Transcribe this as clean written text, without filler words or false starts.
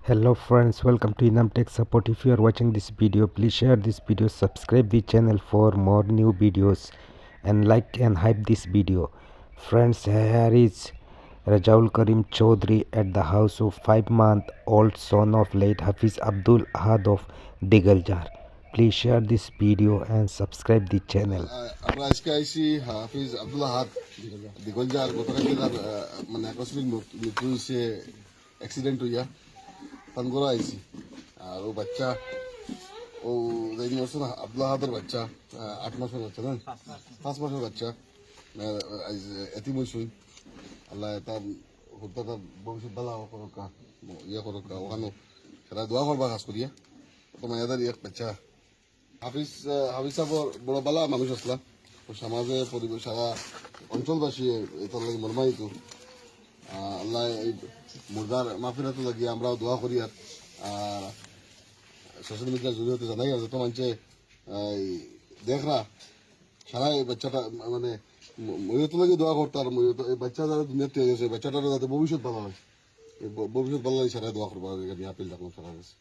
Hello friends, welcome to Inam Tech Support. If you are watching this video, please share this video, subscribe the channel for more new videos and like and hype this video. Friends, here is Rajaul Karim Chaudhry at the house of 5-month-old son of late Hafiz Abdul Ahad of Digaljar. Please share this video and subscribe the channel. আমরা আজকে আইসি হাফিজ আব্দুল্লাহ হাত দিগলজার গতকালকে তার মানে আকস্মিক মৃত্যু হয়েছে accident হইয়া তানগোলা আইসি আর ও বাচ্চা ও যাইনি বলছে না আব্দুল্লাহ হাতের বাচ্চা 8 মাসের বাচ্চা না 5 মাসের বাচ্চা এতিম হইসই আল্লাহ তার হত্যাটা ভবিষ্যৎ ভালো করকা ইয়া করকা ওখানে সেটা দোয়া করবা কাজ করিয়া তোমার এদের এক বাচ্চা হাফিজ সাহেবর বড় বালা মানুষ আসলা সমাজে পরিবেশ সারা অঞ্চলবাসী এটার লাগে মরমাইত আল্লাহ এই মুর্দার মাফিরাতে লাগিয়ে আমরাও দোয়া করি আর সোশ্যাল মিডিয়ার জরিয়তে জানাই আর যত মানুষে দেখরা সারা এই বাচ্চাটা মানে ময়ূর লাগে দোয়া করতো আর এই বাচ্চা যারা দুনিয়াতে হয়ে গেছে বাচ্চাটারও যাতে ভবিষ্যৎ ভালো হয় ভবিষ্যৎ ভালো হয় সারা দোয়া করবো আমি আপিল রাখলাম সারা কাছে